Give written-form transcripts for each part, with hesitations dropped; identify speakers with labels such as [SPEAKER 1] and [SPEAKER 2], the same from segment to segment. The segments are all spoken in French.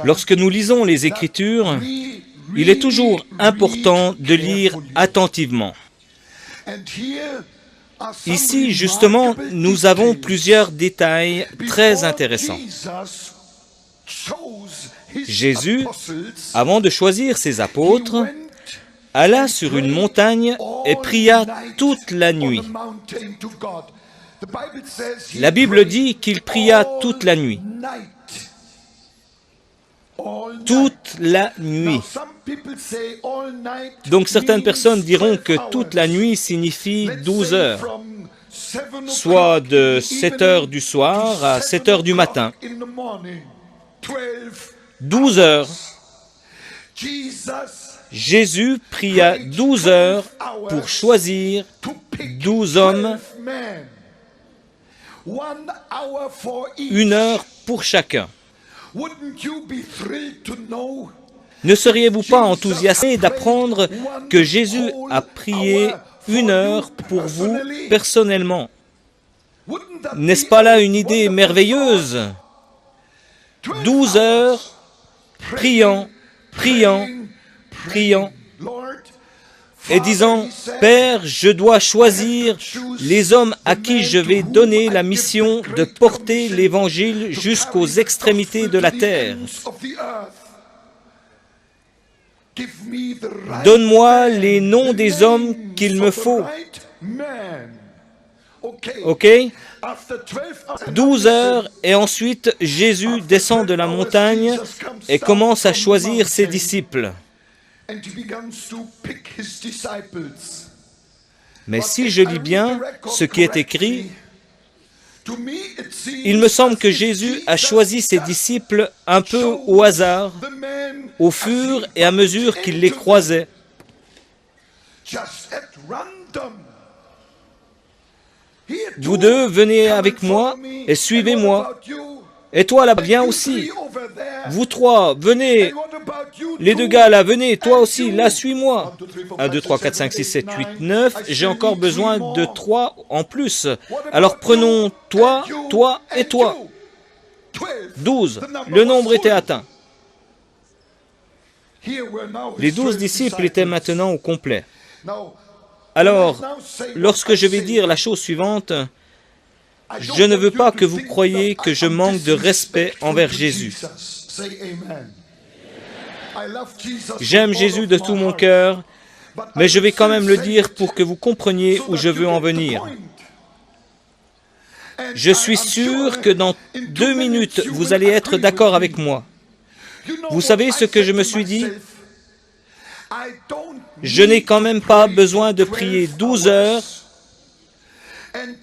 [SPEAKER 1] Lorsque nous lisons les Écritures, il est toujours important de lire attentivement. Ici, justement, nous avons plusieurs détails très intéressants. Jésus, avant de choisir ses apôtres, alla sur une montagne et pria toute la nuit. La Bible dit qu'il pria toute la nuit. Toute la nuit. Donc certaines personnes diront que toute la nuit signifie 12 heures, soit de 7 heures du soir à 7 heures du matin. 12 heures. Jésus pria 12 heures pour choisir 12 hommes, 1 heure pour chacun. Ne seriez-vous pas enthousiasmé d'apprendre que Jésus a prié 1 heure pour vous personnellement? N'est-ce pas là une idée merveilleuse? 12 heures, priant, priant, priant, et disant, « Père, je dois choisir les hommes à qui je vais donner la mission de porter l'Évangile jusqu'aux extrémités de la terre. Donne-moi les noms des hommes qu'il me faut. » Ok? 12 heures, et ensuite Jésus descend de la montagne et commence à choisir ses disciples. Mais si je lis bien ce qui est écrit, il me semble que Jésus a choisi ses disciples un peu au hasard, au fur et à mesure qu'il les croisait. Vous deux, venez avec moi et suivez-moi. Et toi là, viens aussi. Vous trois, venez. Les deux gars là, venez. Toi aussi, là, suis-moi. 1, 2, 3, 4, 5, 6, 7, 8, 9. J'ai encore besoin de 3 en plus. Alors prenons toi, toi et toi. 12. Le nombre était atteint. Les 12 disciples étaient maintenant au complet. Alors, lorsque je vais dire la chose suivante, je ne veux pas que vous croyiez que je manque de respect envers Jésus. J'aime Jésus de tout mon cœur, mais je vais quand même le dire pour que vous compreniez où je veux en venir. Je suis sûr que dans 2 minutes, vous allez être d'accord avec moi. Vous savez ce que je me suis dit? Je n'ai quand même pas besoin de prier 12 heures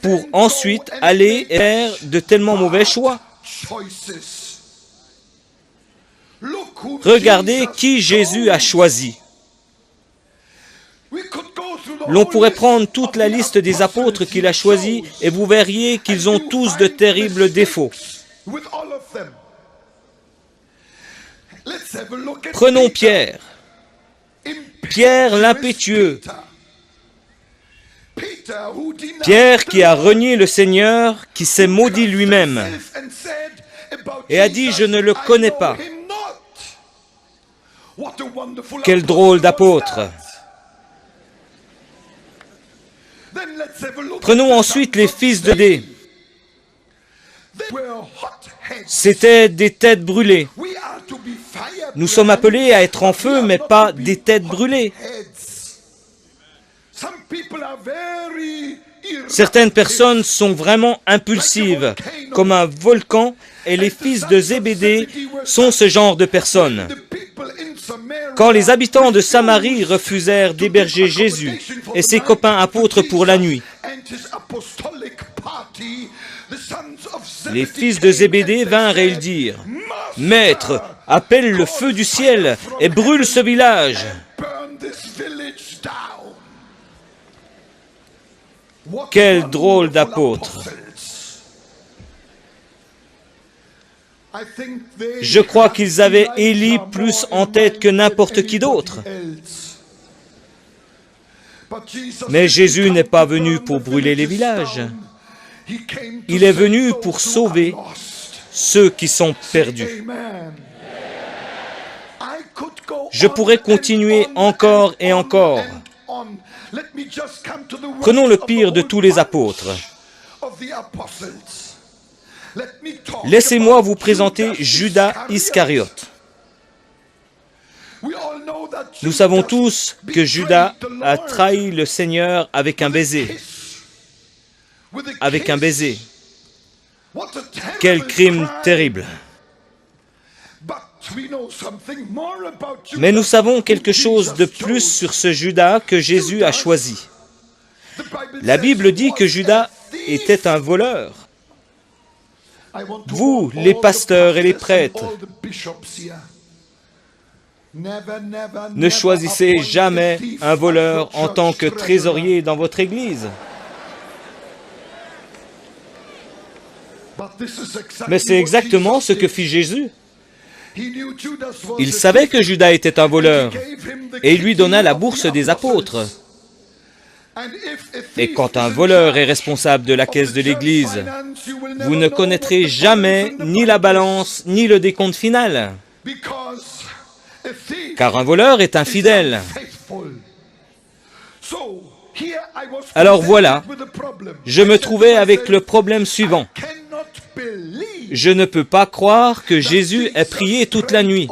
[SPEAKER 1] pour ensuite aller faire de tellement mauvais choix. Regardez qui Jésus a choisi. L'on pourrait prendre toute la liste des apôtres qu'il a choisis et vous verriez qu'ils ont tous de terribles défauts. Prenons Pierre. Pierre l'impétueux. Pierre qui a renié le Seigneur, qui s'est maudit lui-même et a dit « Je ne le connais pas ». Quel drôle d'apôtre! Prenons ensuite les fils de Zébédée. C'étaient des têtes brûlées. Nous sommes appelés à être en feu, mais pas des têtes brûlées. Certaines personnes sont vraiment impulsives, comme un volcan, et les fils de Zébédée sont ce genre de personnes. Quand les habitants de Samarie refusèrent d'héberger Jésus et ses copains apôtres pour la nuit, les fils de Zébédée vinrent et ils dirent, « Maître, appelle le feu du ciel et brûle ce village. » Quel drôle d'apôtre! Je crois qu'ils avaient Élie plus en tête que n'importe qui d'autre. Mais Jésus n'est pas venu pour brûler les villages. Il est venu pour sauver ceux qui sont perdus. Je pourrais continuer encore et encore. Prenons le pire de tous les apôtres. Laissez-moi vous présenter Judas Iscariote. Nous savons tous que Judas a trahi le Seigneur avec un baiser. Avec un baiser. Quel crime terrible! Mais nous savons quelque chose de plus sur ce Judas que Jésus a choisi. La Bible dit que Judas était un voleur. Vous, les pasteurs et les prêtres, ne choisissez jamais un voleur en tant que trésorier dans votre église. Mais c'est exactement ce que fit Jésus. Il savait que Judas était un voleur et il lui donna la bourse des apôtres. Et quand un voleur est responsable de la caisse de l'Église, vous ne connaîtrez jamais ni la balance ni le décompte final. Car un voleur est infidèle. Alors voilà, je me trouvais avec le problème suivant. Je ne peux pas croire que Jésus ait prié toute la nuit.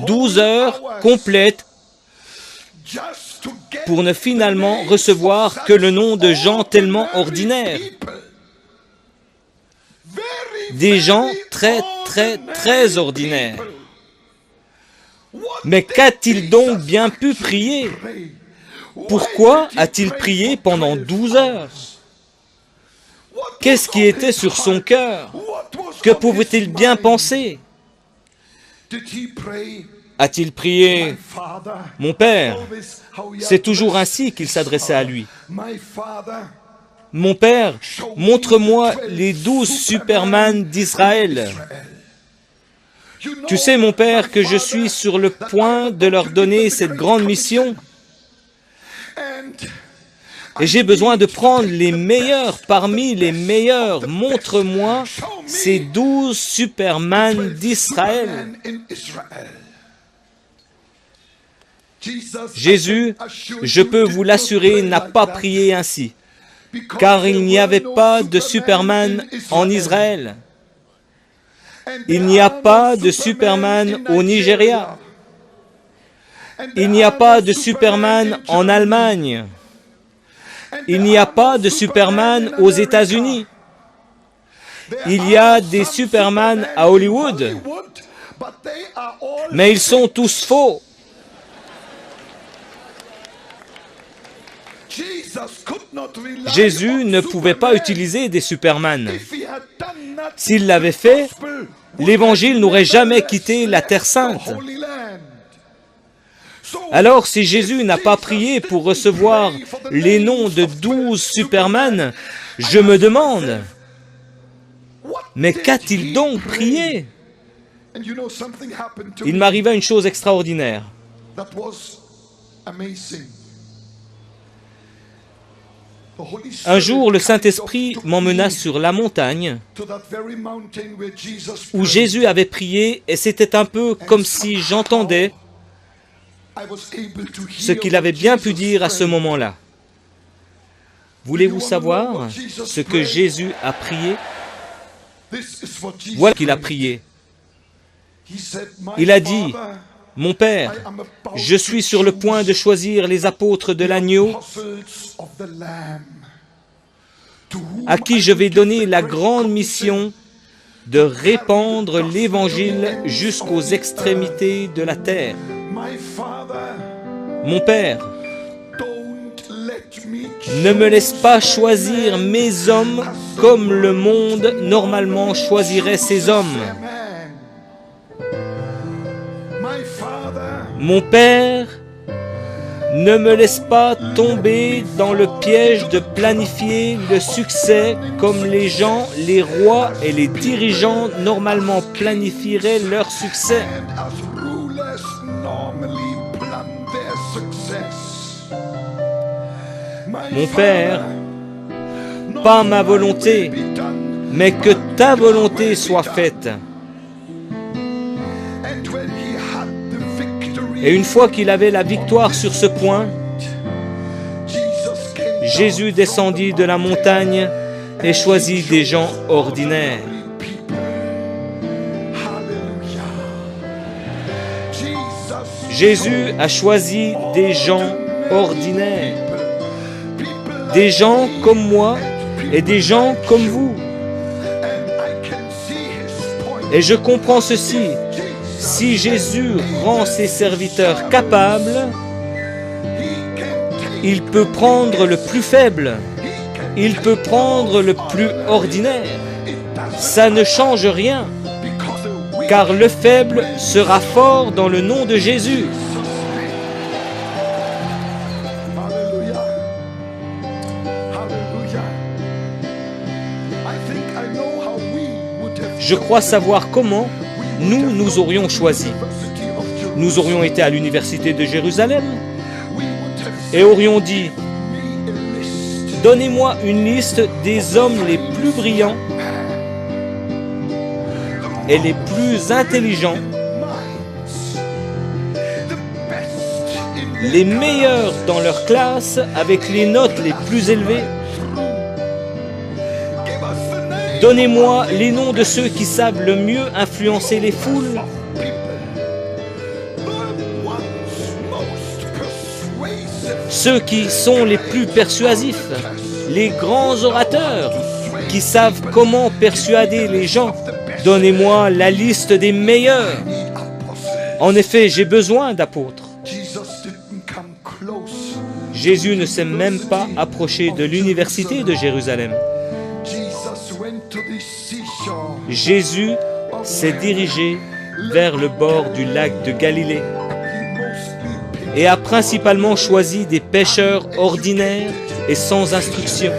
[SPEAKER 1] 12 heures complètes pour ne finalement recevoir que le nom de gens tellement ordinaires. Des gens très ordinaires. Mais qu'a-t-il donc bien pu prier? Pourquoi a-t-il prié pendant 12 heures? Qu'est-ce qui était sur son cœur? Que pouvait-il bien penser? A-t-il prié « Mon Père » C'est toujours ainsi qu'il s'adressait à lui. « Mon Père, montre-moi les 12 Superman d'Israël. Tu sais, mon Père, que je suis sur le point de leur donner cette grande mission. Et j'ai besoin de prendre les meilleurs parmi les meilleurs. Montre-moi ces 12 Superman d'Israël. » Jésus, je peux vous l'assurer, n'a pas prié ainsi, car il n'y avait pas de Superman en Israël. Il n'y a pas de Superman au Nigeria. Il n'y a pas de Superman en Allemagne. Il n'y a pas de Superman aux États-Unis. Il y a des Superman à Hollywood, mais ils sont tous faux. Jésus ne pouvait pas utiliser des Superman. S'il l'avait fait, l'Évangile n'aurait jamais quitté la Terre Sainte. Alors, si Jésus n'a pas prié pour recevoir les noms de 12 Superman, je me demande, mais qu'a-t-il donc prié? Il m'arriva une chose extraordinaire. Un jour, le Saint-Esprit m'emmena sur la montagne où Jésus avait prié, et c'était un peu comme si j'entendais ce qu'il avait bien pu dire à ce moment-là. Voulez-vous savoir ce que Jésus a prié? Voilà qu'il a prié. Il a dit, « Mon Père, je suis sur le point de choisir les apôtres de l'agneau à qui je vais donner la grande mission de répandre l'Évangile jusqu'aux extrémités de la terre. Mon Père, ne me laisse pas choisir mes hommes comme le monde normalement choisirait ses hommes. Mon Père, ne me laisse pas tomber dans le piège de planifier le succès comme les gens, les rois et les dirigeants normalement planifieraient leur succès. Mon Père, pas ma volonté, mais que ta volonté soit faite. Et une fois qu'il avait la victoire sur ce point, Jésus descendit de la montagne et choisit des gens ordinaires. Jésus a choisi des gens ordinaires, des gens comme moi et des gens comme vous. Et je comprends ceci, si Jésus rend ses serviteurs capables, il peut prendre le plus faible, il peut prendre le plus ordinaire. Ça ne change rien, car le faible sera fort dans le nom de Jésus. Je crois savoir comment nous aurions choisi. Nous aurions été à l'université de Jérusalem et aurions dit « Donnez-moi une liste des hommes les plus brillants et les plus intelligents, les meilleurs dans leur classe avec les notes les plus élevées. Donnez-moi les noms de ceux qui savent le mieux influencer les foules. Ceux qui sont les plus persuasifs, les grands orateurs qui savent comment persuader les gens. Donnez-moi la liste des meilleurs. En effet, j'ai besoin d'apôtres. Jésus ne s'est même pas approché de l'université de Jérusalem. Jésus s'est dirigé vers le bord du lac de Galilée et a principalement choisi des pêcheurs ordinaires et sans instruction.